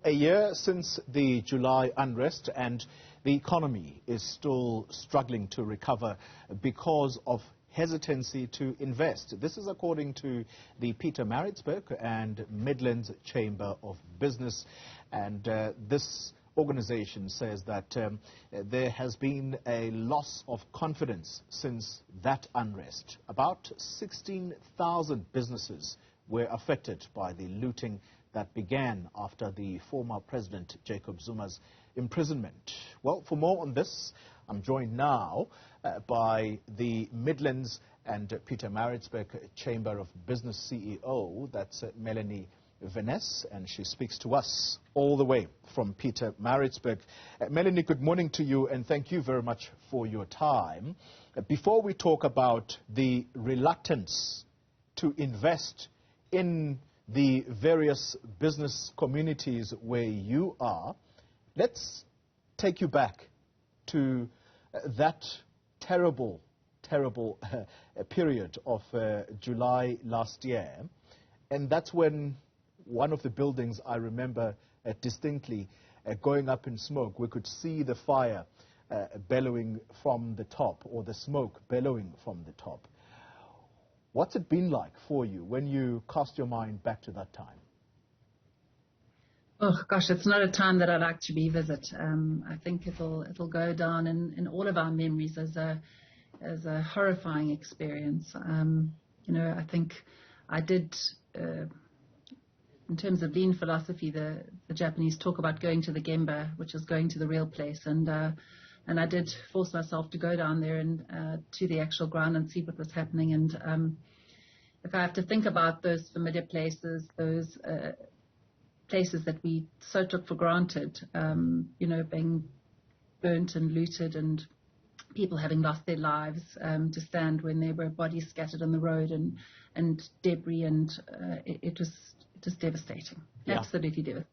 A year since the July unrest, and the economy is still struggling to recover because of hesitancy to invest. This is according to the Pietermaritzburg and Midlands Chamber of Business. And this organization says that there has been a loss of confidence since that unrest. About 16,000 businesses were affected by the looting that began after the former President Jacob Zuma's imprisonment. Well, for more on this, I'm joined now by the Midlands and Pietermaritzburg Chamber of Business CEO, that's Melanie Veness, and she speaks to us all the way from Pietermaritzburg. Melanie, good morning to you, and thank you very much for your time. Before we talk about the reluctance to invest in the various business communities where you are, let's take you back to that terrible period of July last year. And that's when one of the buildings I remember distinctly going up in smoke. We could see the fire bellowing from the top, or the smoke bellowing from the top. What's it been like for you when you cast your mind back to that time? Oh gosh, it's not a time that I like to revisit. I think it'll go down in all of our memories as a horrifying experience. You know, I think I did, in terms of lean philosophy, the Japanese talk about going to the gemba, which is going to the real place, and I did force myself to go down there and to the actual ground and see what was happening. And if I have to think about those familiar places, those places that we so took for granted, you know, being burnt and looted, and people having lost their lives to stand when there were bodies scattered on the road and debris, and it was devastating, absolutely devastating.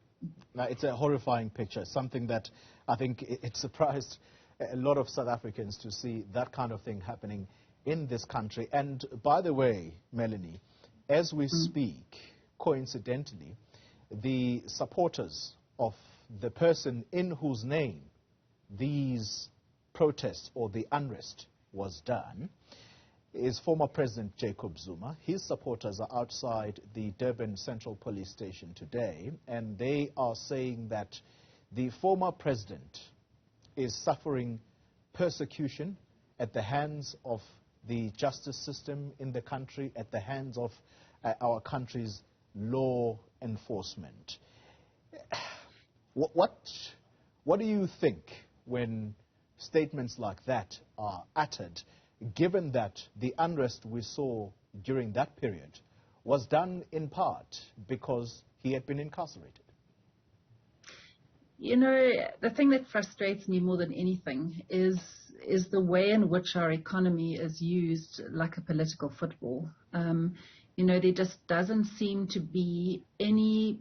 Now, it's a horrifying picture, something that I think it surprised a lot of South Africans to see that kind of thing happening in this country. And by the way, Melanie, as we speak, coincidentally, the supporters of the person in whose name these protests or the unrest was done is former President Jacob Zuma. His supporters are outside the Durban Central Police Station today, and they are saying that the former president is suffering persecution at the hands of the justice system in the country, at the hands of our country's law enforcement. What do you think when statements like that are uttered, given that the unrest we saw during that period was done in part because he had been incarcerated? You know, the thing that frustrates me more than anything is the way in which our economy is used like a political football. You know, there just doesn't seem to be any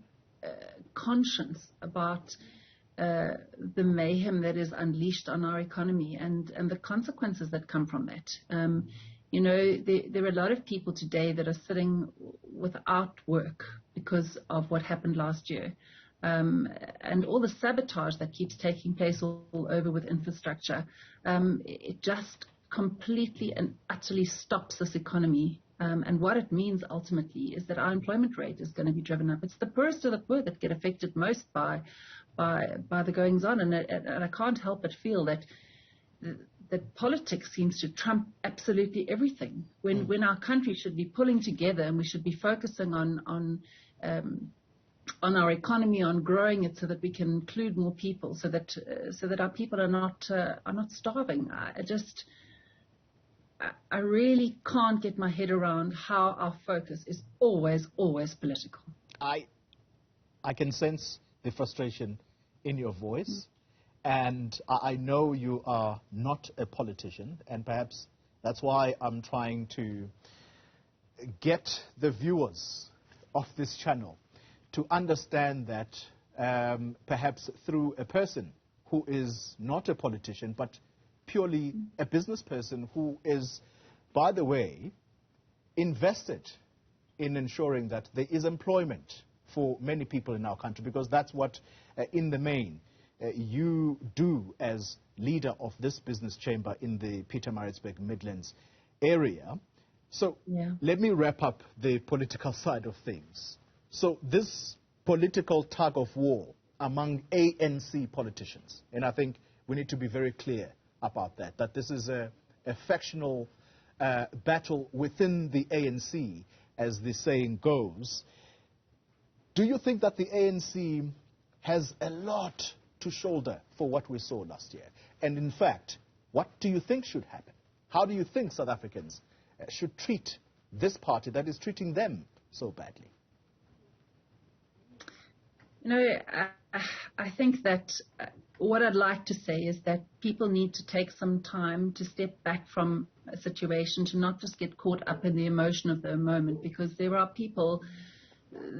conscience about the mayhem that is unleashed on our economy and the consequences that come from that. You know, there are a lot of people today that are sitting without work because of what happened last year. And all the sabotage that keeps taking place all over with infrastructure, it just completely and utterly stops this economy. And what it means ultimately is that our employment rate is going to be driven up. It's the poorest of the poor that get affected most by the goings on. And I can't help but feel that politics seems to trump absolutely everything when our country should be pulling together, and we should be focusing on our economy, on growing it so that we can include more people, so that our people are not starving. I really can't get my head around how our focus is always political. I can sense the frustration in your voice, and I know you are not a politician, and perhaps that's why I'm trying to get the viewers of this channel to understand that perhaps through a person who is not a politician, but purely a business person who is, by the way, invested in ensuring that there is employment for many people in our country, because that's what, in the main, you do as leader of this business chamber in the Pietermaritzburg Midlands area. So let me wrap up the political side of things. So this political tug of war among ANC politicians, and I think we need to be very clear about that, that this is a factional battle within the ANC, as the saying goes. Do you think that the ANC has a lot to shoulder for what we saw last year? And in fact, what do you think should happen? How do you think South Africans should treat this party that is treating them so badly? You know, I think that what I'd like to say is that people need to take some time to step back from a situation, to not just get caught up in the emotion of the moment, because there are people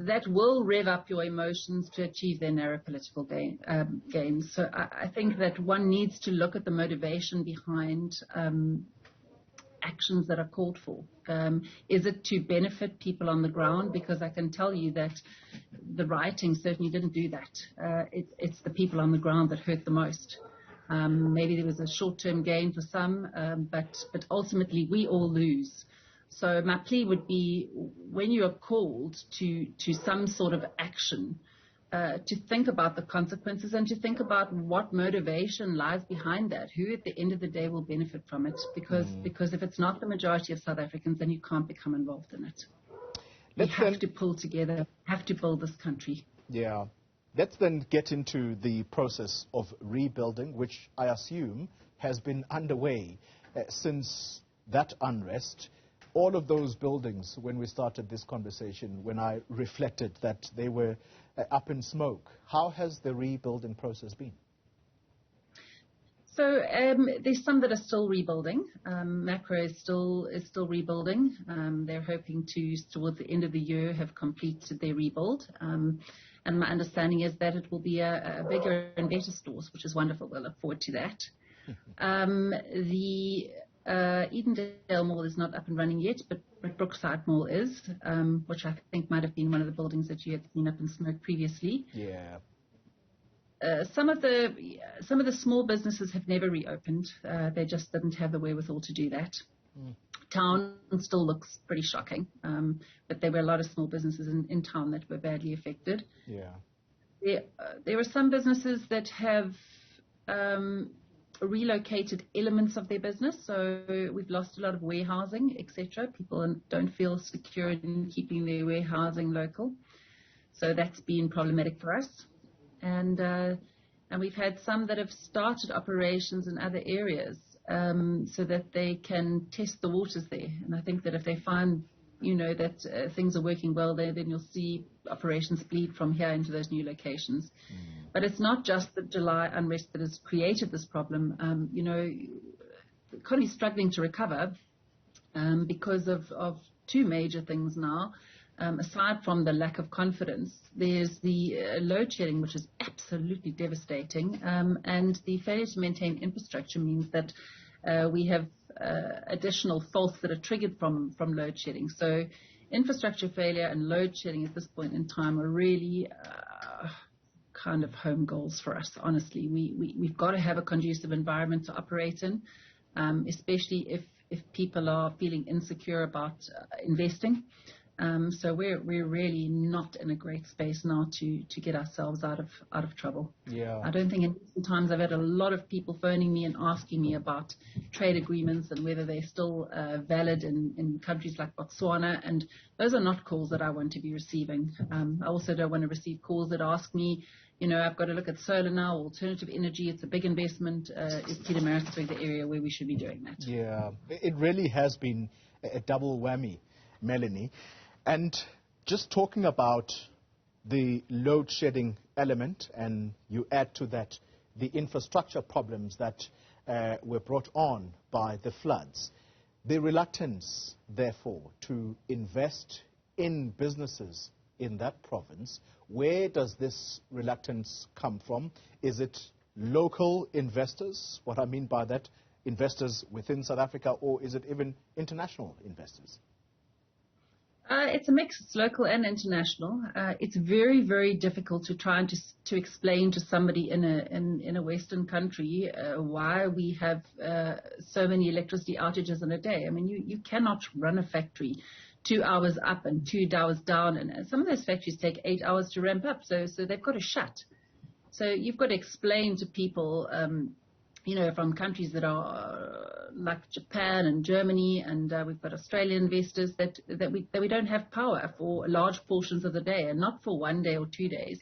that will rev up your emotions to achieve their narrow political gains. So I think that one needs to look at the motivation behind actions that are called for. Is it to benefit people on the ground? Because I can tell you that the rioting certainly didn't do that. It's the people on the ground that hurt the most. Maybe there was a short-term gain for some, but ultimately we all lose. So my plea would be, when you are called to some sort of action, to think about the consequences and to think about what motivation lies behind that. Who at the end of the day will benefit from it? Because if it's not the majority of South Africans, then you can't become involved in it. We have to pull together, have to build this country. Yeah. Let's then get into the process of rebuilding, which I assume has been underway since that unrest. All of those buildings, when we started this conversation, when I reflected that they were up in smoke, how has the rebuilding process been? So there's some that are still rebuilding. Macro is still rebuilding. They're hoping to, towards the end of the year, have completed their rebuild. And my understanding is that it will be a bigger and better stores, which is wonderful. We'll look forward to that. The Edendale Mall is not up and running yet, but Brookside Mall is, which I think might have been one of the buildings that you had seen up in smoke previously. Yeah. Some of the small businesses have never reopened. They just didn't have the wherewithal to do that. Town still looks pretty shocking, but there were a lot of small businesses in town that were badly affected. Yeah. There are some businesses that have relocated elements of their business. So we've lost a lot of warehousing, etc. People don't feel secure in keeping their warehousing local. So that's been problematic for us. And we've had some that have started operations in other areas so that they can test the waters there. And I think that if they find, that things are working well there, then you'll see operations bleed from here into those new locations. But it's not just the July unrest that has created this problem. The economy is struggling to recover because of two major things now. Aside from the lack of confidence, there's the load shedding, which is absolutely devastating, and the failure to maintain infrastructure means that we have additional faults that are triggered from load shedding. So infrastructure failure and load shedding at this point in time are really kind of home goals for us, honestly. We've got to have a conducive environment to operate in, especially if people are feeling insecure about investing. So we're really not in a great space now to get ourselves out of trouble. Yeah. I don't think in recent times I've had a lot of people phoning me and asking me about trade agreements and whether they're still valid in countries like Botswana, and those are not calls that I want to be receiving. I also don't want to receive calls that ask me, I've got to look at solar now, alternative energy, it's a big investment. Is Pietermaritzburg the area where we should be doing that? Yeah, it really has been a double whammy, Melanie. And just talking about the load shedding element, and you add to that the infrastructure problems that were brought on by the floods, the reluctance, therefore, to invest in businesses in that province, where does this reluctance come from? Is it local investors? What I mean by that, investors within South Africa, or is it even international investors? It's a mix. It's local and international. It's very, very difficult to try and to explain to somebody in a Western country why we have so many electricity outages in a day. I mean, you cannot run a factory 2 hours up and 2 hours down, and some of those factories take 8 hours to ramp up. So they've got to shut. So you've got to explain to people, from countries that are like Japan and Germany, and we've got Australian investors that we don't have power for large portions of the day, and not for 1 day or 2 days.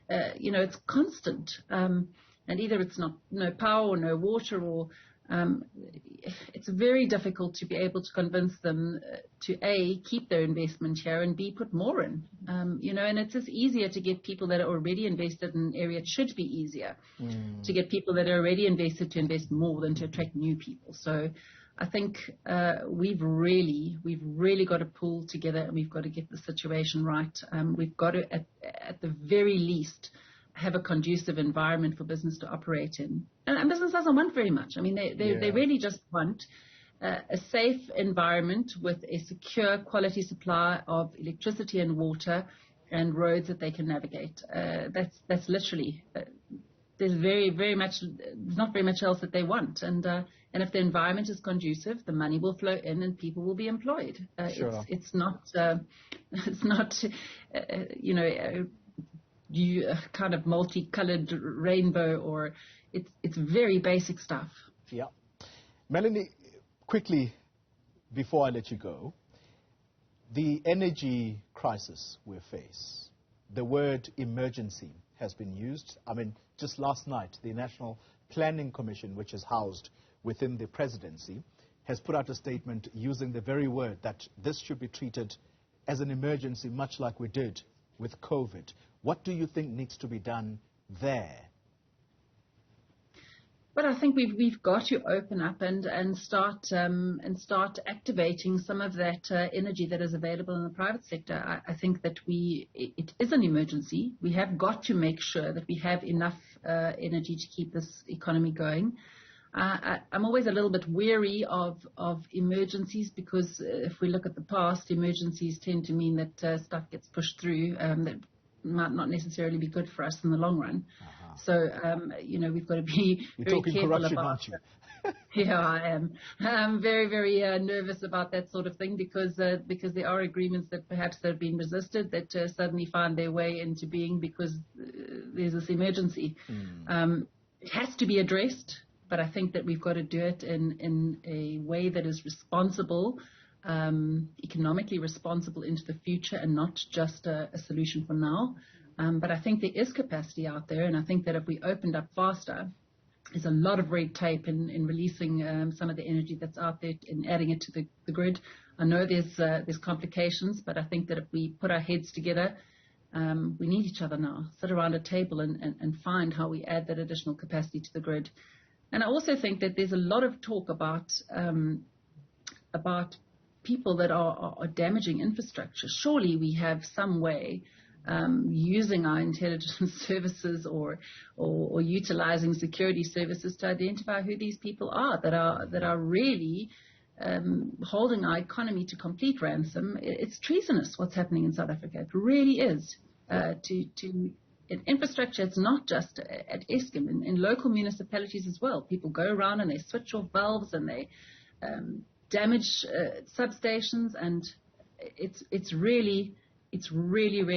It's constant, and either it's not no power or no water, or it's very difficult to be able to convince them to A, keep their investment here, and B, put more in. And it's just easier to get people that are already invested in an area. It should be easier to get people that are already invested to invest more than to attract new people. So I think we've really got to pull together, and we've got to get the situation right. We've got to, at the very least, have a conducive environment for business to operate in. And business doesn't want very much. I mean, they really just want a safe environment with a secure quality supply of electricity and water and roads that they can navigate. That's literally, there's not very much else that they want. And if the environment is conducive, the money will flow in and people will be employed. Sure. It's not kind of multicolored rainbow, or it's very basic stuff. Yeah. Melanie, quickly, before I let you go, the energy crisis we face, the word emergency has been used. I mean, just last night, the National Planning Commission, which is housed within the presidency, has put out a statement using the very word that this should be treated as an emergency, much like we did with COVID. What do you think needs to be done there? Well, I think we've got to open up and start activating some of that energy that is available in the private sector. I think that it is an emergency. We have got to make sure that we have enough energy to keep this economy going. I'm always a little bit wary of emergencies, because if we look at the past, emergencies tend to mean that stuff gets pushed through that might not necessarily be good for us in the long run. So, we've got to be very careful about. Aren't you? Yeah, I am. I'm very, very nervous about that sort of thing, because there are agreements that perhaps have been resisted that suddenly find their way into being because there's this emergency. It has to be addressed, but I think that we've got to do it in a way that is responsible, economically responsible into the future, and not just a solution for now. But I think there is capacity out there, and I think that if we opened up faster, there's a lot of red tape in releasing some of the energy that's out there and adding it to the grid. I know there's complications, but I think that if we put our heads together, we need each other now. Sit around a table and find how we add that additional capacity to the grid. And I also think that there's a lot of talk about people that are damaging infrastructure. Surely we have some way, using our intelligence services or utilizing security services, to identify who these people are that are really holding our economy to complete ransom. It's treasonous what's happening in South Africa. It really is. In infrastructure, it's not just at Eskom, in local municipalities as well. People go around and they switch off valves and they damage substations, and it's really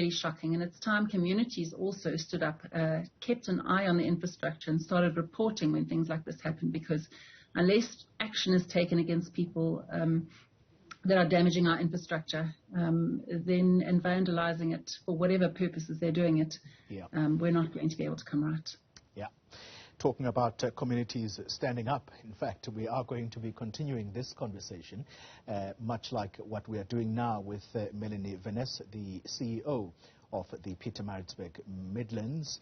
shocking. And it's time communities also stood up, kept an eye on the infrastructure, and started reporting when things like this happen, because unless action is taken against people that are damaging our infrastructure and vandalizing it for whatever purposes they're doing it, we're not going to be able to come right. Yeah. Talking about communities standing up, in fact, we are going to be continuing this conversation, much like what we are doing now with Melanie Veness, the CEO of the Pietermaritzburg Midlands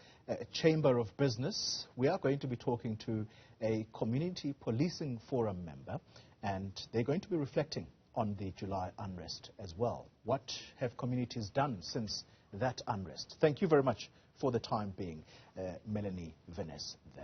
Chamber of Business. We are going to be talking to a community policing forum member, and they're going to be reflecting on the July unrest as well. What have communities done since that unrest? Thank you very much for the time being, Melanie Veness there.